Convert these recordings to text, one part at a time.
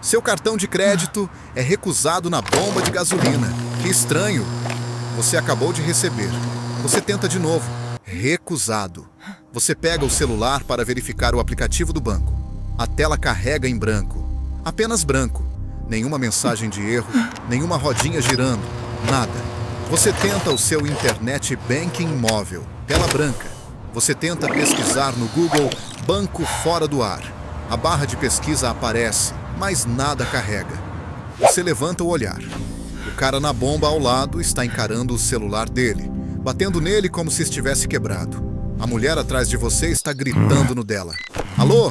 Seu cartão de crédito é recusado na bomba de gasolina. Que estranho! Você acabou de receber. Você tenta de novo. Recusado. Você pega o celular para verificar o aplicativo do banco. A tela carrega em branco. Apenas branco. Nenhuma mensagem de erro, nenhuma rodinha girando. Nada. Você tenta o seu internet banking móvel. Tela branca. Você tenta pesquisar no Google Banco Fora do Ar. A barra de pesquisa aparece, mas nada carrega. Você levanta o olhar. O cara na bomba ao lado está encarando o celular dele, batendo nele como se estivesse quebrado. A mulher atrás de você está gritando no dela. Alô?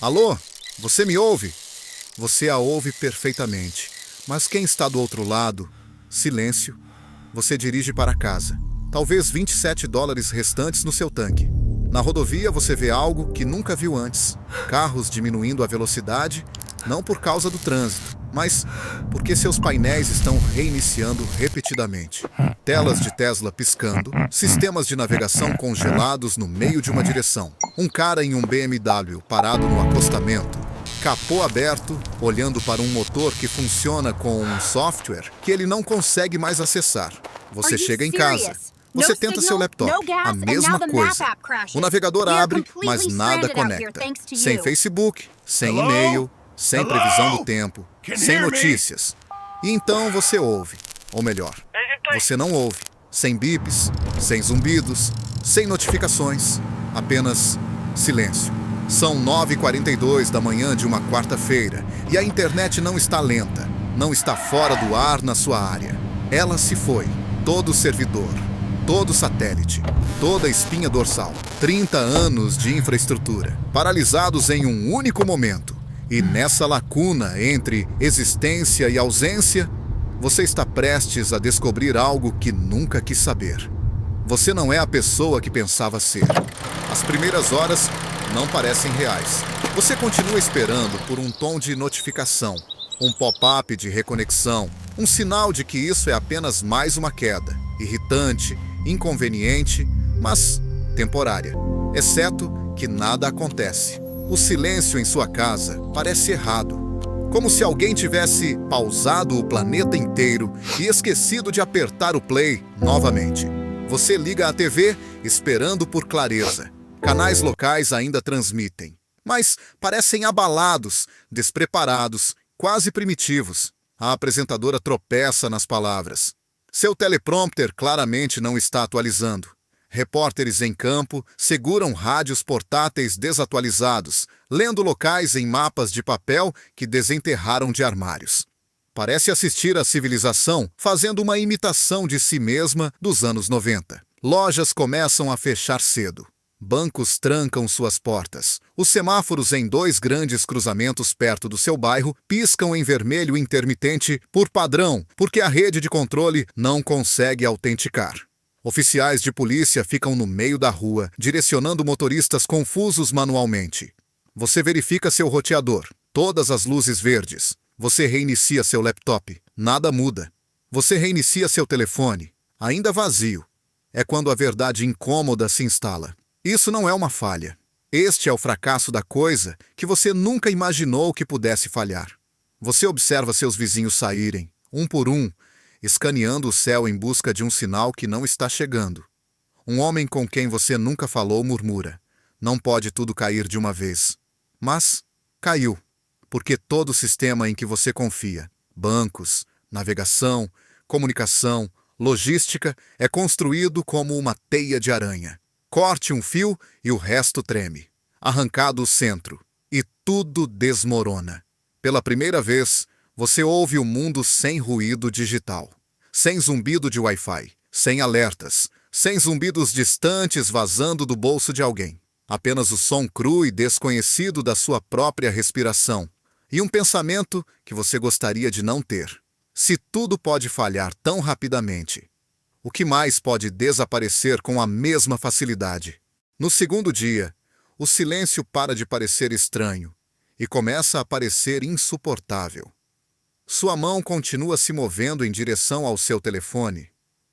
Alô? Você me ouve? Você a ouve perfeitamente. Mas quem está do outro lado? Silêncio. Você dirige para casa. Talvez $27 restantes no seu tanque. Na rodovia você vê algo que nunca viu antes. Carros diminuindo a velocidade, não por causa do trânsito, mas porque seus painéis estão reiniciando repetidamente. Telas de Tesla piscando, sistemas de navegação congelados no meio de uma direção. Um cara em um BMW parado no acostamento, capô aberto, olhando para um motor que funciona com um software que ele não consegue mais acessar. Você chega em casa. Você tenta seu laptop, a mesma coisa. O navegador abre, mas nada conecta. Sem Facebook, sem e-mail, sem previsão do tempo, sem notícias. E então você ouve, ou melhor, você não ouve. Sem bips, sem zumbidos, sem notificações, apenas silêncio. São 9h42 da manhã de uma quarta-feira e a internet não está lenta, não está fora do ar na sua área. Ela se foi, todo servidor. Todo satélite, toda espinha dorsal, 30 anos de infraestrutura, paralisados em um único momento. E nessa lacuna entre existência e ausência, você está prestes a descobrir algo que nunca quis saber. Você não é a pessoa que pensava ser. As primeiras horas não parecem reais. Você continua esperando por um tom de notificação, um pop-up de reconexão, um sinal de que isso é apenas mais uma queda, irritante, inconveniente, mas temporária. Exceto que nada acontece. O silêncio em sua casa parece errado. Como se alguém tivesse pausado o planeta inteiro e esquecido de apertar o play novamente. Você liga a TV esperando por clareza. Canais locais ainda transmitem, mas parecem abalados, despreparados, quase primitivos. A apresentadora tropeça nas palavras. Seu teleprompter claramente não está atualizando. Repórteres em campo seguram rádios portáteis desatualizados, lendo locais em mapas de papel que desenterraram de armários. Parece assistir à civilização fazendo uma imitação de si mesma dos anos 90. Lojas começam a fechar cedo. Bancos trancam suas portas. Os semáforos em 2 grandes cruzamentos perto do seu bairro piscam em vermelho intermitente por padrão, porque a rede de controle não consegue autenticar. Oficiais de polícia ficam no meio da rua, direcionando motoristas confusos manualmente. Você verifica seu roteador, todas as luzes verdes. Você reinicia seu laptop, nada muda. Você reinicia seu telefone, ainda vazio. É quando a verdade incômoda se instala. Isso não é uma falha. Este é o fracasso da coisa que você nunca imaginou que pudesse falhar. Você observa seus vizinhos saírem, um por um, escaneando o céu em busca de um sinal que não está chegando. Um homem com quem você nunca falou murmura: não pode tudo cair de uma vez. Mas caiu, porque todo o sistema em que você confia, bancos, navegação, comunicação, logística, é construído como uma teia de aranha. Corte um fio e o resto treme. Arrancado o centro, e tudo desmorona. Pela primeira vez, você ouve o mundo sem ruído digital. Sem zumbido de Wi-Fi, sem alertas, sem zumbidos distantes vazando do bolso de alguém. Apenas o som cru e desconhecido da sua própria respiração. E um pensamento que você gostaria de não ter. Se tudo pode falhar tão rapidamente, o que mais pode desaparecer com a mesma facilidade? No segundo dia, o silêncio para de parecer estranho e começa a parecer insuportável. Sua mão continua se movendo em direção ao seu telefone,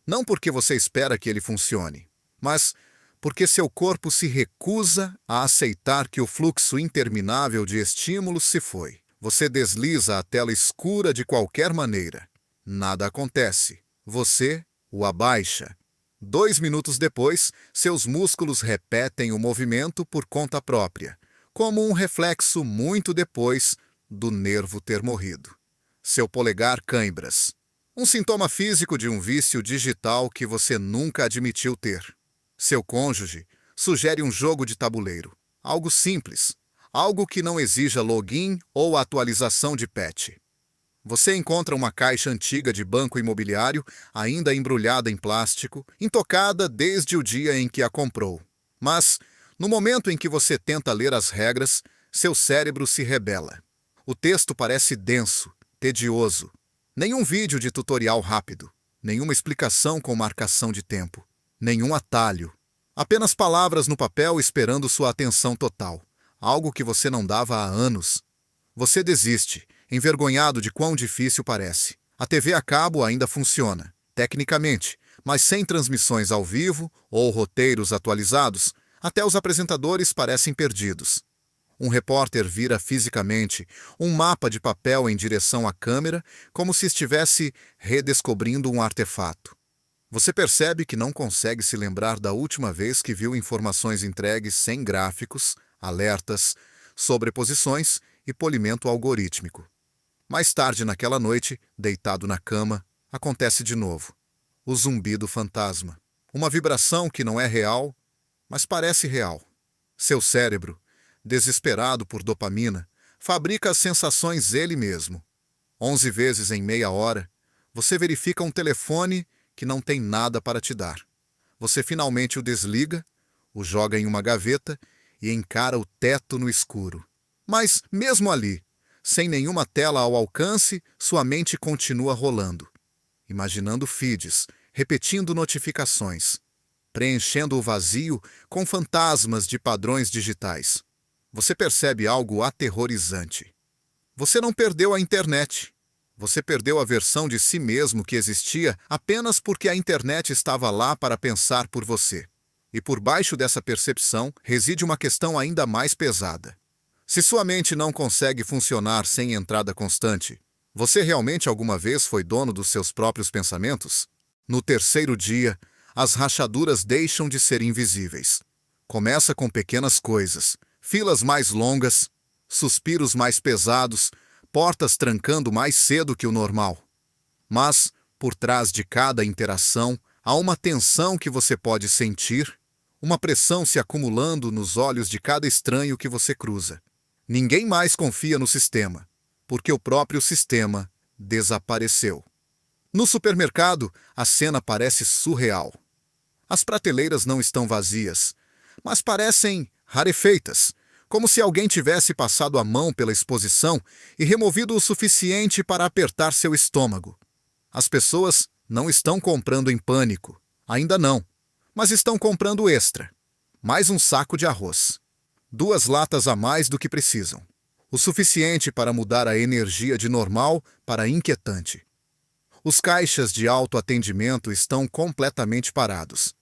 não porque você espera que ele funcione, mas porque seu corpo se recusa a aceitar que o fluxo interminável de estímulos se foi. Você desliza a tela escura de qualquer maneira. Nada acontece. Você o abaixa. 2 minutos depois, seus músculos repetem o movimento por conta própria, como um reflexo muito depois do nervo ter morrido. Seu polegar cãibras. Um sintoma físico de um vício digital que você nunca admitiu ter. Seu cônjuge sugere um jogo de tabuleiro. Algo simples. Algo que não exija login ou atualização de patch. Você encontra uma caixa antiga de banco imobiliário, ainda embrulhada em plástico, intocada desde o dia em que a comprou. Mas, no momento em que você tenta ler as regras, seu cérebro se rebela. O texto parece denso, tedioso. Nenhum vídeo de tutorial rápido, nenhuma explicação com marcação de tempo, nenhum atalho. Apenas palavras no papel esperando sua atenção total. Algo que você não dava há anos. Você desiste, envergonhado de quão difícil parece. A TV a cabo ainda funciona, tecnicamente, mas sem transmissões ao vivo ou roteiros atualizados, até os apresentadores parecem perdidos. Um repórter vira fisicamente um mapa de papel em direção à câmera, como se estivesse redescobrindo um artefato. Você percebe que não consegue se lembrar da última vez que viu informações entregues sem gráficos, alertas, sobreposições e polimento algorítmico. Mais tarde naquela noite, deitado na cama, acontece de novo. O zumbido fantasma. Uma vibração que não é real, mas parece real. Seu cérebro, desesperado por dopamina, fabrica as sensações ele mesmo. 11 vezes em meia hora, você verifica um telefone que não tem nada para te dar. Você finalmente o desliga, o joga em uma gaveta e encara o teto no escuro. Mas, mesmo ali, sem nenhuma tela ao alcance, sua mente continua rolando. Imaginando feeds, repetindo notificações, preenchendo o vazio com fantasmas de padrões digitais. Você percebe algo aterrorizante. Você não perdeu a internet. Você perdeu a versão de si mesmo que existia apenas porque a internet estava lá para pensar por você. E por baixo dessa percepção reside uma questão ainda mais pesada. Se sua mente não consegue funcionar sem entrada constante, você realmente alguma vez foi dono dos seus próprios pensamentos? No terceiro dia, as rachaduras deixam de ser invisíveis. Começa com pequenas coisas, filas mais longas, suspiros mais pesados, portas trancando mais cedo que o normal. Mas, por trás de cada interação, há uma tensão que você pode sentir, uma pressão se acumulando nos olhos de cada estranho que você cruza. Ninguém mais confia no sistema, porque o próprio sistema desapareceu. No supermercado, a cena parece surreal. As prateleiras não estão vazias, mas parecem rarefeitas, como se alguém tivesse passado a mão pela exposição e removido o suficiente para apertar seu estômago. As pessoas não estão comprando em pânico, ainda não, mas estão comprando extra. Mais um saco de arroz. 2 latas a mais do que precisam. O suficiente para mudar a energia de normal para inquietante. Os caixas de autoatendimento estão completamente parados.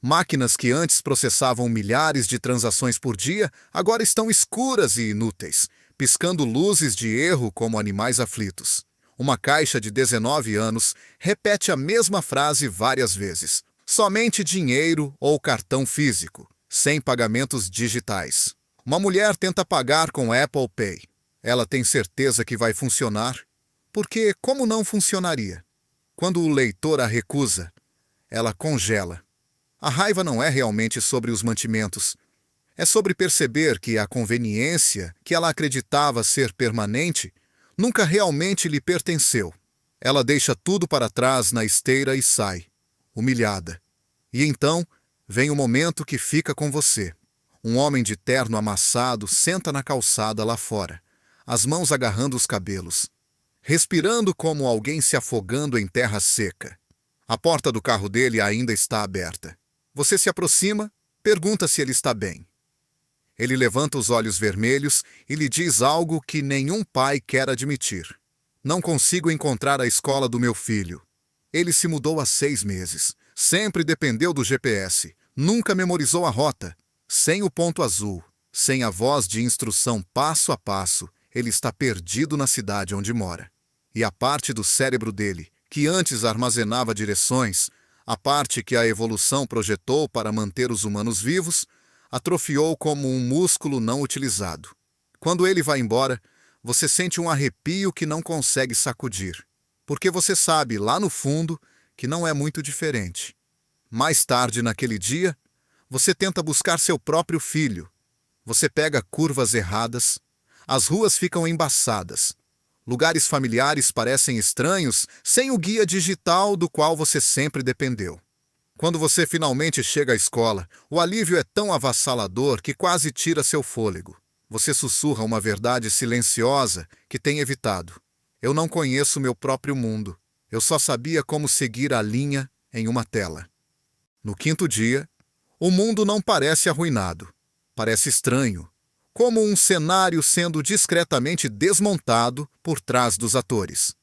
Máquinas que antes processavam milhares de transações por dia, agora estão escuras e inúteis, piscando luzes de erro como animais aflitos. Uma caixa de 19 anos repete a mesma frase várias vezes. Somente dinheiro ou cartão físico, sem pagamentos digitais. Uma mulher tenta pagar com Apple Pay. Ela tem certeza que vai funcionar, porque como não funcionaria? Quando o leitor a recusa, ela congela. A raiva não é realmente sobre os mantimentos. É sobre perceber que a conveniência, que ela acreditava ser permanente, nunca realmente lhe pertenceu. Ela deixa tudo para trás na esteira e sai, humilhada. E então, vem o momento que fica com você. Um homem de terno amassado senta na calçada lá fora, as mãos agarrando os cabelos, respirando como alguém se afogando em terra seca. A porta do carro dele ainda está aberta. Você se aproxima, pergunta se ele está bem. Ele levanta os olhos vermelhos e lhe diz algo que nenhum pai quer admitir. Não consigo encontrar a escola do meu filho. Ele se mudou há 6 meses. Sempre dependeu do GPS. Nunca memorizou a rota. Sem o ponto azul, sem a voz de instrução passo a passo, ele está perdido na cidade onde mora. E a parte do cérebro dele, que antes armazenava direções, a parte que a evolução projetou para manter os humanos vivos, atrofiou como um músculo não utilizado. Quando ele vai embora, você sente um arrepio que não consegue sacudir, porque você sabe, lá no fundo, que não é muito diferente. Mais tarde naquele dia, você tenta buscar seu próprio filho. Você pega curvas erradas, as ruas ficam embaçadas, lugares familiares parecem estranhos sem o guia digital do qual você sempre dependeu. Quando você finalmente chega à escola, o alívio é tão avassalador que quase tira seu fôlego. Você sussurra uma verdade silenciosa que tem evitado. Eu não conheço meu próprio mundo. Eu só sabia como seguir a linha em uma tela. No quinto dia, o mundo não parece arruinado. Parece estranho, como um cenário sendo discretamente desmontado por trás dos atores.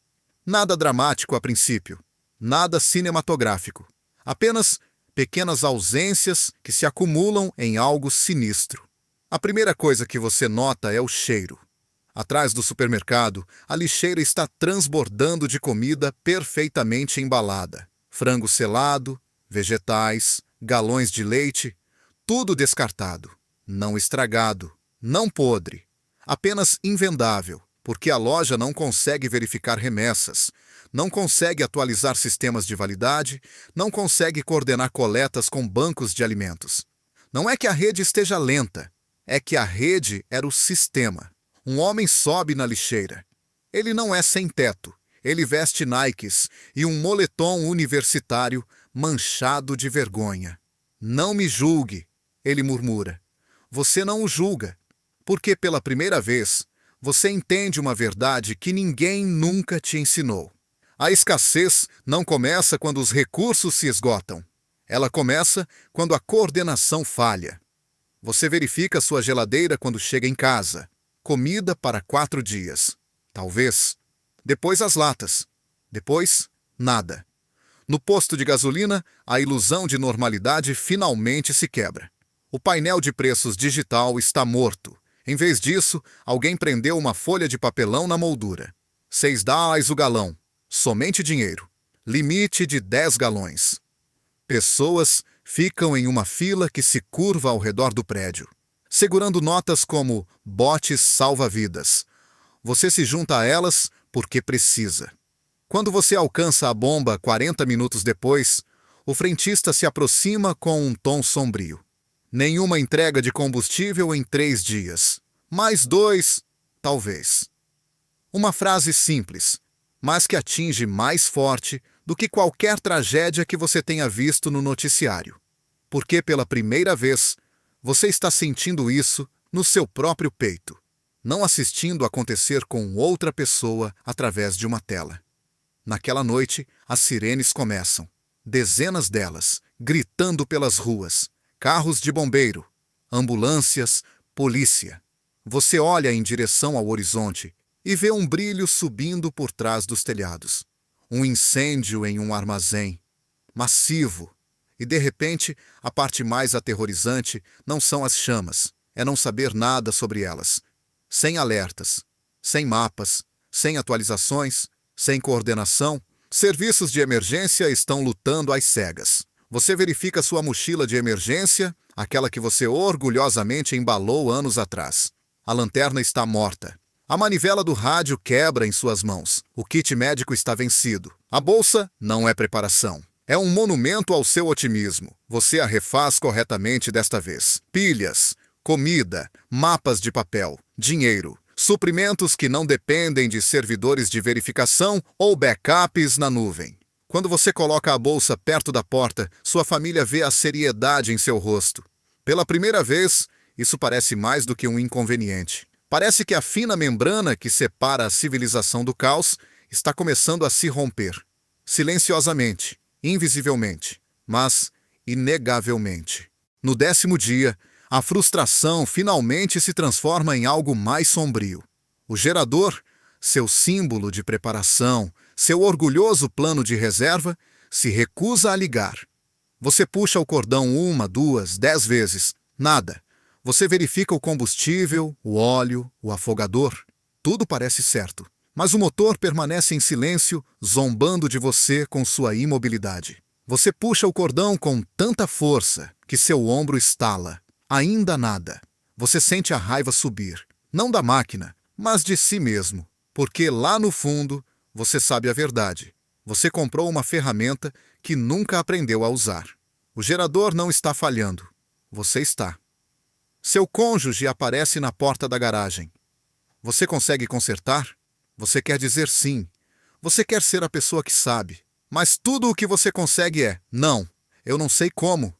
Nada dramático a princípio, nada cinematográfico. Apenas pequenas ausências que se acumulam em algo sinistro. A primeira coisa que você nota é o cheiro. Atrás do supermercado, a lixeira está transbordando de comida perfeitamente embalada. Frango selado, vegetais, galões de leite, tudo descartado. Não estragado, não podre, apenas invendável, porque a loja não consegue verificar remessas, não consegue atualizar sistemas de validade, não consegue coordenar coletas com bancos de alimentos. Não é que a rede esteja lenta, é que a rede era o sistema. Um homem sobe na lixeira. Ele não é sem teto, ele veste Nikes e um moletom universitário manchado de vergonha. Não me julgue, ele murmura. Você não o julga, porque pela primeira vez você entende uma verdade que ninguém nunca te ensinou. A escassez não começa quando os recursos se esgotam. Ela começa quando a coordenação falha. Você verifica sua geladeira quando chega em casa. Comida para 4 dias. Talvez. Depois as latas. Depois, nada. No posto de gasolina, a ilusão de normalidade finalmente se quebra. O painel de preços digital está morto. Em vez disso, alguém prendeu uma folha de papelão na moldura. $6 o galão. Somente dinheiro. Limite de 10 galões. Pessoas ficam em uma fila que se curva ao redor do prédio, segurando notas como botes salva-vidas. Você se junta a elas porque precisa. Quando você alcança a bomba 40 minutos depois, o frentista se aproxima com um tom sombrio. Nenhuma entrega de combustível em 3 dias. Mais 2, talvez. Uma frase simples, mas que atinge mais forte do que qualquer tragédia que você tenha visto no noticiário. Porque pela primeira vez, você está sentindo isso no seu próprio peito, não assistindo acontecer com outra pessoa através de uma tela. Naquela noite, as sirenes começam. Dezenas delas, gritando pelas ruas. Carros de bombeiro, ambulâncias, polícia. Você olha em direção ao horizonte e vê um brilho subindo por trás dos telhados. Um incêndio em um armazém. Massivo. E de repente, a parte mais aterrorizante não são as chamas, é não saber nada sobre elas. Sem alertas, sem mapas, sem atualizações, sem coordenação, serviços de emergência estão lutando às cegas. Você verifica sua mochila de emergência, aquela que você orgulhosamente embalou anos atrás. A lanterna está morta. A manivela do rádio quebra em suas mãos. O kit médico está vencido. A bolsa não é preparação. É um monumento ao seu otimismo. Você a refaz corretamente desta vez. Pilhas, comida, mapas de papel, dinheiro, suprimentos que não dependem de servidores de verificação ou backups na nuvem. Quando você coloca a bolsa perto da porta, sua família vê a seriedade em seu rosto. Pela primeira vez, isso parece mais do que um inconveniente. Parece que a fina membrana que separa a civilização do caos está começando a se romper. Silenciosamente, invisivelmente, mas inegavelmente. No 10º dia, a frustração finalmente se transforma em algo mais sombrio. O gerador, seu símbolo de preparação, seu orgulhoso plano de reserva, se recusa a ligar. Você puxa o cordão 1, 2, 10 vezes. Nada. Você verifica o combustível, o óleo, o afogador. Tudo parece certo, mas o motor permanece em silêncio, zombando de você com sua imobilidade. Você puxa o cordão com tanta força que seu ombro estala. Ainda nada. Você sente a raiva subir, não da máquina, mas de si mesmo, porque lá no fundo você sabe a verdade. Você comprou uma ferramenta que nunca aprendeu a usar. O gerador não está falhando. Você está. Seu cônjuge aparece na porta da garagem. Você consegue consertar? Você quer dizer sim. Você quer ser a pessoa que sabe. Mas tudo o que você consegue é: não, eu não sei como.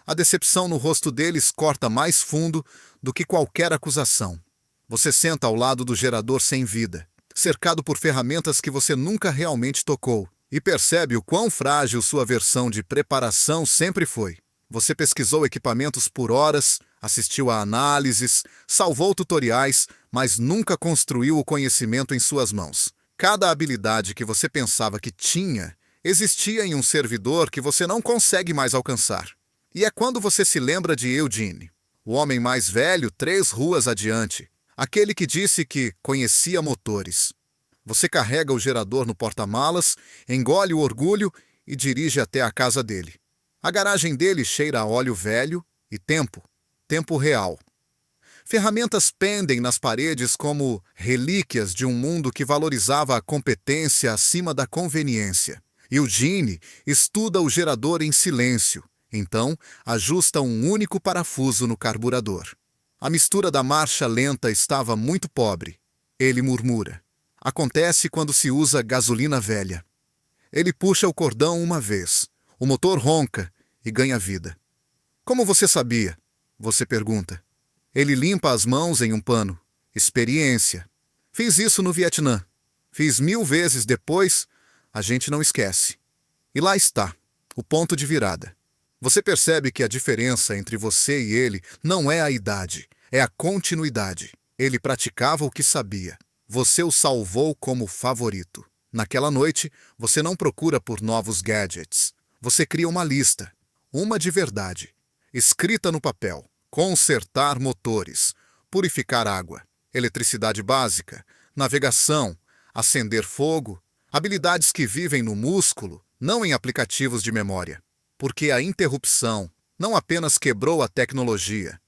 A decepção no rosto deles corta mais fundo do que qualquer acusação. Você senta ao lado do gerador sem vida, cercado por ferramentas que você nunca realmente tocou, e percebe o quão frágil sua versão de preparação sempre foi. Você pesquisou equipamentos por horas, assistiu a análises, salvou tutoriais, mas nunca construiu o conhecimento em suas mãos. Cada habilidade que você pensava que tinha existia em um servidor que você não consegue mais alcançar. E é quando você se lembra de Eugene, o homem mais velho 3 ruas adiante, aquele que disse que conhecia motores. Você carrega o gerador no porta-malas, engole o orgulho e dirige até a casa dele. A garagem dele cheira a óleo velho e tempo real. Ferramentas pendem nas paredes como relíquias de um mundo que valorizava a competência acima da conveniência. Eugene estuda o gerador em silêncio, então ajusta um único parafuso no carburador. A mistura da marcha lenta estava muito pobre. Ele murmura. Acontece quando se usa gasolina velha. Ele puxa o cordão uma vez. O motor ronca e ganha vida. Como você sabia? Você pergunta. Ele limpa as mãos em um pano. Experiência. Fiz isso no Vietnã. Fiz 1000 vezes depois. A gente não esquece. E lá está, o ponto de virada. Você percebe que a diferença entre você e ele não é a idade, é a continuidade. Ele praticava o que sabia. Você o salvou como favorito. Naquela noite, você não procura por novos gadgets. Você cria uma lista, uma de verdade, escrita no papel. Consertar motores, purificar água, eletricidade básica, navegação, acender fogo, habilidades que vivem no músculo, não em aplicativos de memória. Porque a interrupção não apenas quebrou a tecnologia,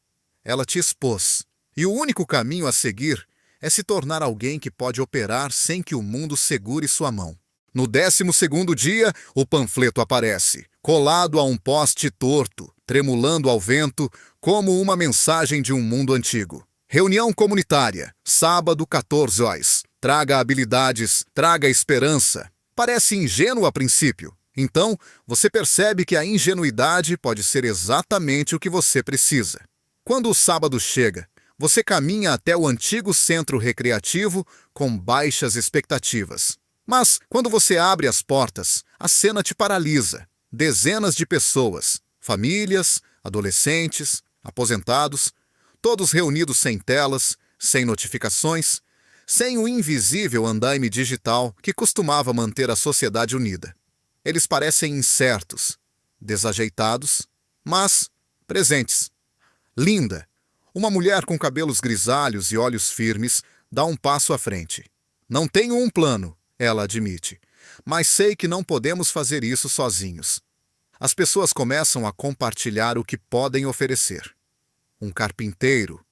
ela te expôs. E o único caminho a seguir é se tornar alguém que pode operar sem que o mundo segure sua mão. No 12º dia, o panfleto aparece, colado a um poste torto, tremulando ao vento, como uma mensagem de um mundo antigo. Reunião comunitária, sábado 14 horas. Traga habilidades, traga esperança. Parece ingênuo a princípio. Então, você percebe que a ingenuidade pode ser exatamente o que você precisa. Quando o sábado chega, você caminha até o antigo centro recreativo com baixas expectativas. Mas, quando você abre as portas, a cena te paralisa. Dezenas de pessoas, famílias, adolescentes, aposentados, todos reunidos sem telas, sem notificações, sem o invisível andaime digital que costumava manter a sociedade unida. Eles parecem incertos, desajeitados, mas presentes. Linda, uma mulher com cabelos grisalhos e olhos firmes, dá um passo à frente. Não tenho um plano, ela admite, mas sei que não podemos fazer isso sozinhos. As pessoas começam a compartilhar o que podem oferecer. Um carpinteiro,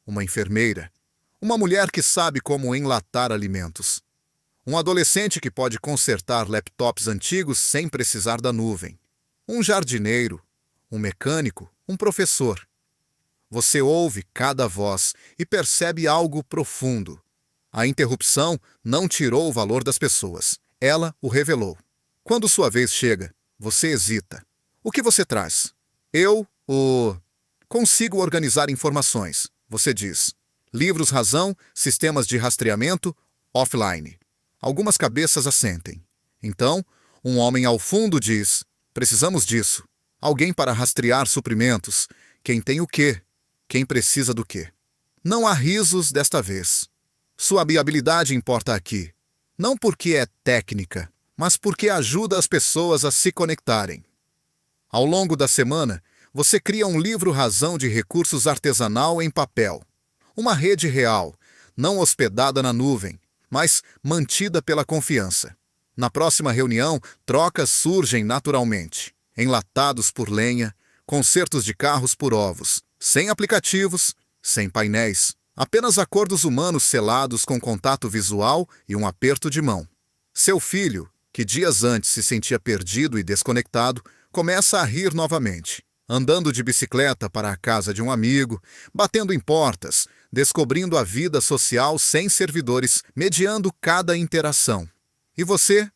uma enfermeira, uma mulher que sabe como enlatar alimentos. Um adolescente que pode consertar laptops antigos sem precisar da nuvem. Um jardineiro, um mecânico, um professor. Você ouve cada voz e percebe algo profundo. A interrupção não tirou o valor das pessoas. Ela o revelou. Quando sua vez chega, você hesita. O que você traz? Consigo organizar informações, você diz. Livros razão, sistemas de rastreamento, offline. Algumas cabeças assentem. Então, um homem ao fundo diz, precisamos disso. Alguém para rastrear suprimentos. Quem tem o quê? Quem precisa do quê? Não há risos desta vez. Sua habilidade importa aqui. Não porque é técnica, mas porque ajuda as pessoas a se conectarem. Ao longo da semana, você cria um livro razão de recursos artesanal em papel. Uma rede real, não hospedada na nuvem, mas mantida pela confiança. Na próxima reunião, trocas surgem naturalmente. Enlatados por lenha, consertos de carros por ovos, sem aplicativos, sem painéis, apenas acordos humanos selados com contato visual e um aperto de mão. Seu filho, que dias antes se sentia perdido e desconectado, começa a rir novamente, andando de bicicleta para a casa de um amigo, batendo em portas, descobrindo a vida social sem servidores, mediando cada interação. E você?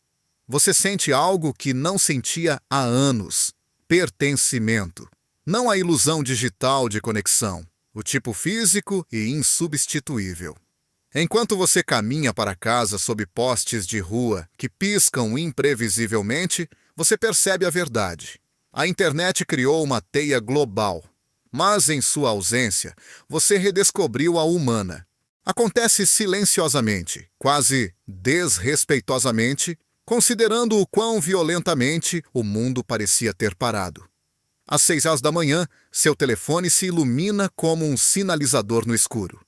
Você sente algo que não sentia há anos: pertencimento. Não a ilusão digital de conexão, o tipo físico e insubstituível. Enquanto você caminha para casa sob postes de rua que piscam imprevisivelmente, você percebe a verdade. A internet criou uma teia global, mas em sua ausência, você redescobriu a humana. Acontece silenciosamente, quase desrespeitosamente, considerando o quão violentamente o mundo parecia ter parado. Às 6 horas da manhã, seu telefone se ilumina como um sinalizador no escuro.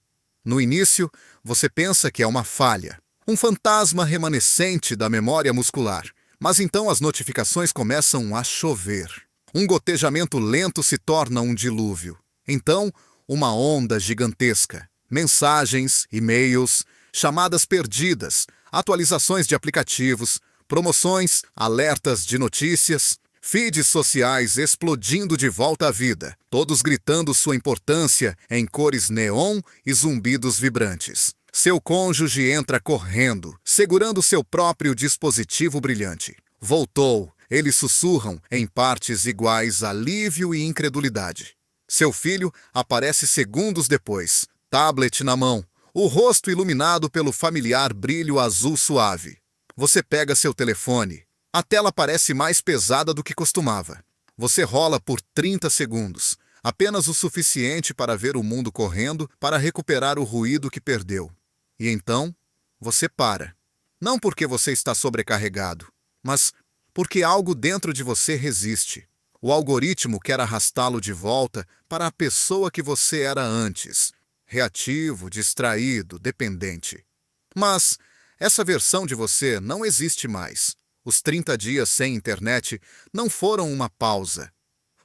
No início, você pensa que é uma falha, um fantasma remanescente da memória muscular. Mas então as notificações começam a chover. Um gotejamento lento se torna um dilúvio. Então, uma onda gigantesca. Mensagens, e-mails, chamadas perdidas, atualizações de aplicativos, promoções, alertas de notícias, feeds sociais explodindo de volta à vida, todos gritando sua importância em cores neon e zumbidos vibrantes. Seu cônjuge entra correndo, segurando seu próprio dispositivo brilhante. Voltou. Eles sussurram, em partes iguais, alívio e incredulidade. Seu filho aparece segundos depois, tablet na mão, o rosto iluminado pelo familiar brilho azul suave. Você pega seu telefone. A tela parece mais pesada do que costumava. Você rola por 30 segundos, apenas o suficiente para ver o mundo correndo para recuperar o ruído que perdeu. E então, você para. Não porque você está sobrecarregado, mas porque algo dentro de você resiste. O algoritmo quer arrastá-lo de volta para a pessoa que você era antes, reativo, distraído, dependente. Mas essa versão de você não existe mais. Os 30 dias sem internet não foram uma pausa,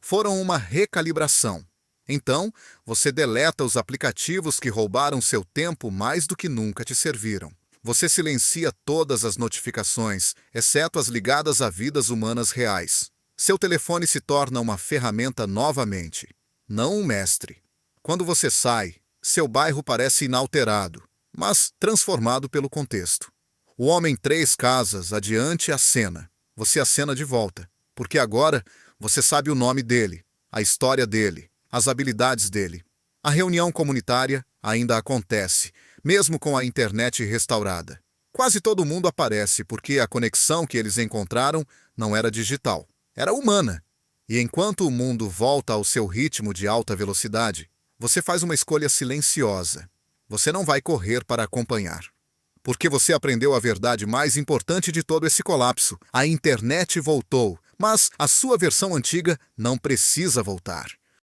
foram uma recalibração. Então, você deleta os aplicativos que roubaram seu tempo mais do que nunca te serviram. Você silencia todas as notificações, exceto as ligadas a vidas humanas reais. Seu telefone se torna uma ferramenta novamente, não um mestre. Quando você sai, seu bairro parece inalterado, mas transformado pelo contexto. O homem 3 casas adiante acena. Você acena de volta, porque agora você sabe o nome dele, a história dele, as habilidades dele. A reunião comunitária ainda acontece, mesmo com a internet restaurada. Quase todo mundo aparece porque a conexão que eles encontraram não era digital, era humana. E enquanto o mundo volta ao seu ritmo de alta velocidade, você faz uma escolha silenciosa. Você não vai correr para acompanhar. Porque você aprendeu a verdade mais importante de todo esse colapso. A internet voltou, mas a sua versão antiga não precisa voltar.